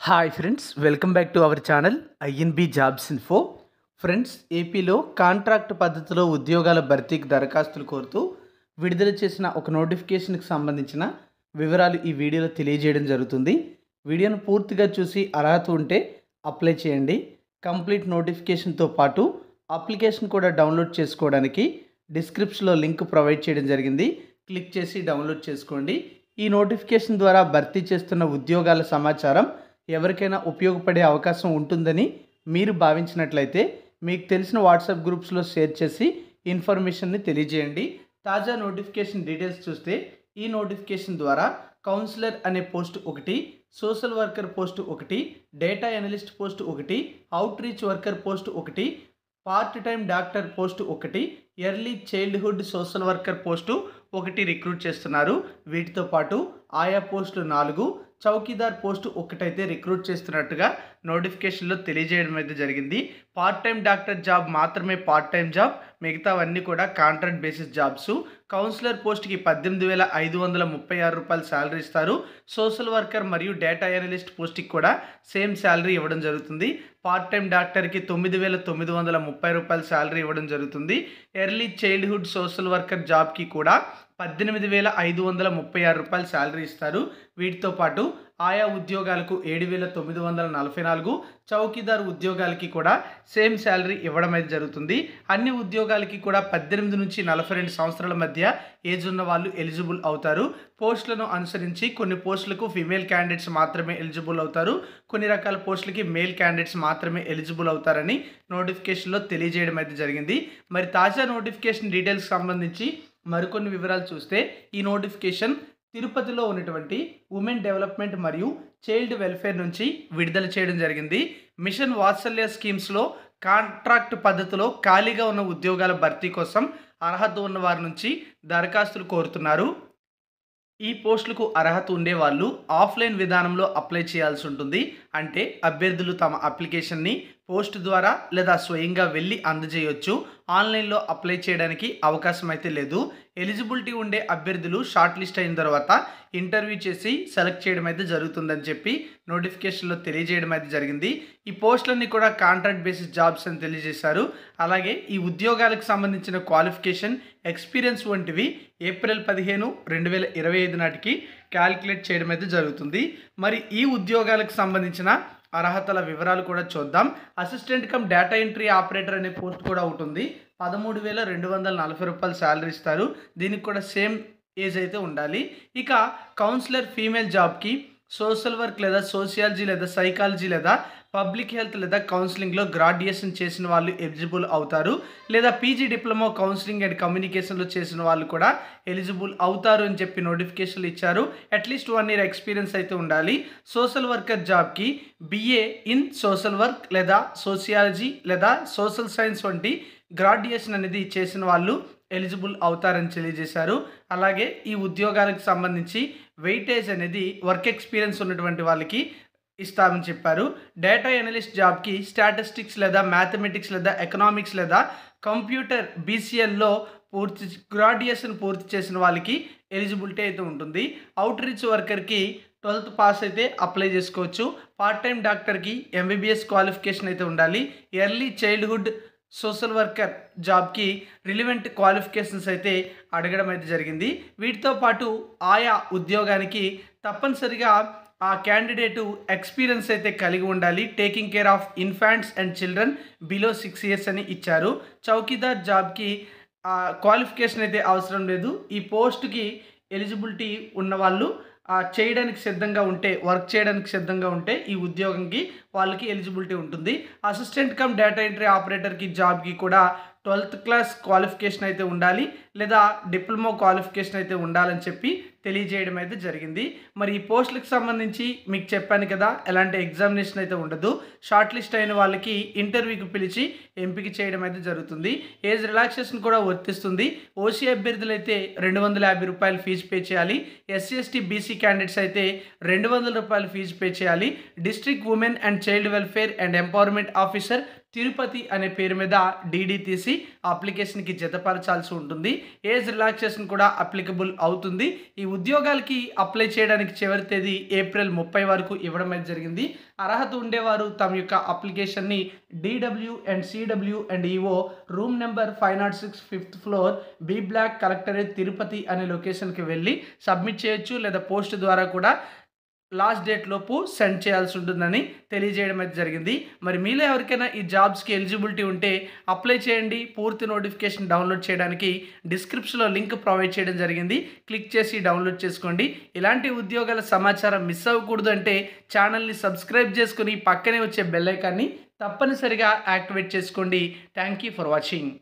Hi friends, welcome back to our channel INB jobs info. Friends, ఏపీలో contract పద్ధతిలో ఉద్యోగాల భర్తీకి దరఖాస్తులు కోరుతూ విడుదల చేసిన ఒక నోటిఫికేషన్కి సంబంధించిన వివరాలు ఈ వీడియోలో తెలియజేయడం జరుగుతుంది. వీడియోను పూర్తిగా చూసి అర్హత ఉంటే అప్లై చేయండి. కంప్లీట్ నోటిఫికేషన్తో పాటు అప్లికేషన్ కూడా డౌన్లోడ్ చేసుకోవడానికి డిస్క్రిప్షన్లో లింక్ ప్రొవైడ్ చేయడం జరిగింది. క్లిక్ చేసి డౌన్లోడ్ చేసుకోండి. ఈ నోటిఫికేషన్ ద్వారా భర్తీ చేస్తున్న ఉద్యోగాల సమాచారం ఎవరికైనా ఉపయోగపడే అవకాశం ఉంటుందని మీరు భావించినట్లయితే మీకు తెలిసిన వాట్సాప్ గ్రూప్స్లో షేర్ చేసి ఇన్ఫర్మేషన్ని తెలియజేయండి. తాజా నోటిఫికేషన్ డీటెయిల్స్ చూస్తే ఈ నోటిఫికేషన్ ద్వారా కౌన్సిలర్ అనే పోస్ట్ ఒకటి, సోషల్ వర్కర్ పోస్ట్ ఒకటి, డేటా ఎనలిస్ట్ పోస్ట్ ఒకటి, అవుట్ రీచ్ వర్కర్ పోస్ట్ ఒకటి, పార్ట్ టైం డాక్టర్ పోస్టు ఒకటి, early childhood social worker post ఒకటి రిక్రూట్ చేస్తున్నారు. వీటితో పాటు ఆయా పోస్టులు 4, చౌకీదార్ పోస్టు ఒకటైతే రిక్రూట్ చేస్తున్నట్టుగా నోటిఫికేషన్లో తెలియజేయడం అయితే జరిగింది. పార్ట్ టైం డాక్టర్ జాబ్ మాత్రమే పార్ట్ టైం జాబ్, మిగతావన్నీ కూడా కాంట్రాక్ట్ బేసిస్ జాబ్స్. కౌన్సిలర్ పోస్ట్కి 18,536 రూపాయలు శాలరీ ఇస్తారు. సోషల్ వర్కర్ మరియు డేటా అనలిస్ట్ పోస్ట్కి కూడా సేమ్ శాలరీ ఇవ్వడం జరుగుతుంది. పార్ట్ టైం డాక్టర్కి 9,930 రూపాయలు శాలరీ ఇవ్వడం జరుగుతుంది. ఎర్లీ చైల్డ్హుడ్ సోషల్ వర్కర్ జాబ్కి కూడా 18,536 రూపాయలు శాలరీ ఇస్తారు. వీటితో పాటు ఆయా ఉద్యోగాలకు 7,944, చౌకీదార్ ఉద్యోగాలకి కూడా సేమ్ శాలరీ ఇవ్వడం అయితే జరుగుతుంది. అన్ని ఉద్యోగాలకి కూడా 18 నుంచి 42 సంవత్సరాల మధ్య ఏజ్ ఉన్న వాళ్ళు ఎలిజిబుల్ అవుతారు. పోస్టులను అనుసరించి కొన్ని పోస్టులకు ఫీమేల్ క్యాండిడేట్స్ మాత్రమే ఎలిజిబుల్ అవుతారు, కొన్ని రకాల పోస్టులకి మేల్ క్యాండిడేట్స్ మాత్రమే ఎలిజిబుల్ అవుతారని నోటిఫికేషన్లో తెలియజేయడం అయితే జరిగింది. మరి తాజా నోటిఫికేషన్ డీటెయిల్స్ సంబంధించి మరికొన్ని వివరాలు చూస్తే ఈ నోటిఫికేషన్ తిరుపతిలో ఉన్నటువంటి ఉమెన్ డెవలప్మెంట్ మరియు చైల్డ్ వెల్ఫేర్ నుంచి విడుదల చేయడం జరిగింది. మిషన్ వాత్సల్య స్కీమ్స్లో కాంట్రాక్ట్ పద్ధతిలో ఖాళీగా ఉన్న ఉద్యోగాల భర్తీ కోసం అర్హత ఉన్న వారి నుంచి దరఖాస్తులు కోరుతున్నారు. ఈ పోస్టులకు అర్హత ఉండే వాళ్ళు ఆఫ్లైన్ విధానంలో అప్లై చేయాల్సి ఉంటుంది. అంటే అభ్యర్థులు తమ అప్లికేషన్ని పోస్ట్ ద్వారా లేదా స్వయంగా వెళ్ళి అందజేయొచ్చు. ఆన్లైన్లో అప్లై చేయడానికి అవకాశం అయితే లేదు. ఎలిజిబిలిటీ ఉండే అభ్యర్థులు షార్ట్ లిస్ట్ అయిన తర్వాత ఇంటర్వ్యూ చేసి సెలెక్ట్ చేయడం అయితే జరుగుతుందని చెప్పి నోటిఫికేషన్లో తెలియజేయడం అయితే జరిగింది. ఈ పోస్టులన్నీ కూడా కాంట్రాక్ట్ బేసిస్ జాబ్స్ అని తెలియజేశారు. అలాగే ఈ ఉద్యోగాలకు సంబంధించిన క్వాలిఫికేషన్, ఎక్స్పీరియన్స్ వంటివి ఏప్రిల్ 15, 2025 నాటికి క్యాలిక్యులేట్ చేయడం అయితే జరుగుతుంది. మరి ఈ ఉద్యోగాలకు సంబంధించిన అర్హతల వివరాలు కూడా చూద్దాం. Assistant cum data entry operator అనే పోస్ట్ కూడా ఉంటుంది. 13,240 రూపాయలు శాలరీ ఇస్తారు. దీనికి కూడా సేమ్ ఏజ్ అయితే ఉండాలి. ఇక కౌన్సిలర్ ఫీమేల్ జాబ్కి సోషల్ వర్క్ లేదా సోషియాలజీ లేదా సైకాలజీ లేదా పబ్లిక్ హెల్త్ లేదా కౌన్సిలింగ్లో గ్రాడ్యుయేషన్ చేసిన వాళ్ళు ఎలిజిబుల్ అవుతారు. లేదా పీజీ డిప్లొమా కౌన్సిలింగ్ అండ్ కమ్యూనికేషన్లో చేసిన వాళ్ళు కూడా ఎలిజిబుల్ అవుతారు అని చెప్పి నోటిఫికేషన్లు ఇచ్చారు. అట్లీస్ట్ 1 year ఎక్స్పీరియన్స్ అయితే ఉండాలి. సోషల్ వర్కర్ జాబ్కి BA ఇన్ సోషల్ వర్క్ లేదా సోషియాలజీ లేదా సోషల్ సైన్స్ వంటి గ్రాడ్యుయేషన్ అనేది చేసిన వాళ్ళు ఎలిజిబుల్ అవుతారని తెలియజేశారు. అలాగే ఈ ఉద్యోగాలకు సంబంధించి వెయిటేజ్ అనేది వర్క్ ఎక్స్పీరియన్స్ ఉన్నటువంటి వాళ్ళకి ఇస్తామని చెప్పారు. డేటా ఎనలిస్ట్ జాబ్కి స్టాటిస్టిక్స్ లేదా మ్యాథమెటిక్స్ లేదా ఎకనామిక్స్ లేదా కంప్యూటర్ BCLలో గ్రాడ్యుయేషన్ పూర్తి చేసిన వాళ్ళకి ఎలిజిబిలిటీ అయితే ఉంటుంది. అవుట్ రీచ్ వర్కర్కి 12th పాస్ అయితే అప్లై చేసుకోవచ్చు. పార్ట్ టైం డాక్టర్కి MBBS క్వాలిఫికేషన్ అయితే ఉండాలి. ఎర్లీ చైల్డ్హుడ్ సోషల్ వర్కర్ జాబ్కి రిలివెంట్ క్వాలిఫికేషన్స్ అయితే అడగడం అయితే జరిగింది. వీటితో పాటు ఆయా ఉద్యోగానికి తప్పనిసరిగా ఆ క్యాండిడేటు ఎక్స్పీరియన్స్ అయితే కలిగి ఉండాలి. Taking care of infants and children below 6 years అని ఇచ్చారు. చౌకీదార్ జాబ్కి క్వాలిఫికేషన్ అయితే అవసరం లేదు. ఈ పోస్ట్కి ఎలిజిబిలిటీ ఉన్న వాళ్ళు చేయడానికి సిద్ధంగా ఉంటే, వర్క్ చేయడానికి సిద్ధంగా ఉంటే ఈ ఉద్యోగంకి వాళ్ళకి ఎలిజిబిలిటీ ఉంటుంది. అసిస్టెంట్ కమ్ డేటా ఎంట్రీ ఆపరేటర్కి జాబ్కి కూడా 12th క్లాస్ క్వాలిఫికేషన్ అయితే ఉండాలి లేదా డిప్లొమా క్వాలిఫికేషన్ అయితే ఉండాలని చెప్పి తెలియజేయడం అయితే జరిగింది. మరి ఈ పోస్టులకు సంబంధించి మీకు చెప్పాను కదా, ఎలాంటి ఎగ్జామినేషన్ అయితే ఉండదు. షార్ట్ లిస్ట్ అయిన వాళ్ళకి ఇంటర్వ్యూకి పిలిచి ఎంపిక చేయడం అయితే జరుగుతుంది. ఏజ్ రిలాక్సేషన్ కూడా వర్తిస్తుంది. OC అభ్యర్థులు అయితే 250 రూపాయలు ఫీజు పే చేయాలి. SC ST BC క్యాండిడేట్స్ అయితే 200 రూపాయలు ఫీజు పే చేయాలి. District women and child welfare and empowerment officer Tirupati అనే పేరు మీద డీడీ తీసి అప్లికేషన్కి జతపరచాల్సి ఉంటుంది. ఏజ్ రిలాక్సేషన్ కూడా అప్లికబుల్ అవుతుంది. ఈ ఉద్యోగాలకి అప్లై చేయడానికి చివరి తేదీ ఏప్రిల్ 30 వరకు ఇవ్వడం అయితే జరిగింది. అర్హత ఉండేవారు తమ యొక్క అప్లికేషన్ని DW and CW and EO room number 506 5th floor B block collectorate Tirupati అనే లొకేషన్కి వెళ్ళి సబ్మిట్ చేయొచ్చు, లేదా పోస్ట్ ద్వారా కూడా లాస్ట్ డేట్ లోపు సెండ్ చేయాల్సి ఉంటుందని తెలియజేయడం అయితే జరిగింది. మరి మీలో ఎవరికైనా ఈ జాబ్స్కి ఎలిజిబిలిటీ ఉంటే అప్లై చేయండి. పూర్తి నోటిఫికేషన్ డౌన్లోడ్ చేయడానికి డిస్క్రిప్షన్లో లింక్ ప్రొవైడ్ చేయడం జరిగింది. క్లిక్ చేసి డౌన్లోడ్ చేసుకోండి. ఇలాంటి ఉద్యోగాల సమాచారం మిస్ అవ్వకూడదు అంటే ఛానల్ని సబ్స్క్రైబ్ చేసుకుని పక్కనే వచ్చే బెల్ ఐకాన్ని తప్పనిసరిగా యాక్టివేట్ చేసుకోండి. Thank you for watching.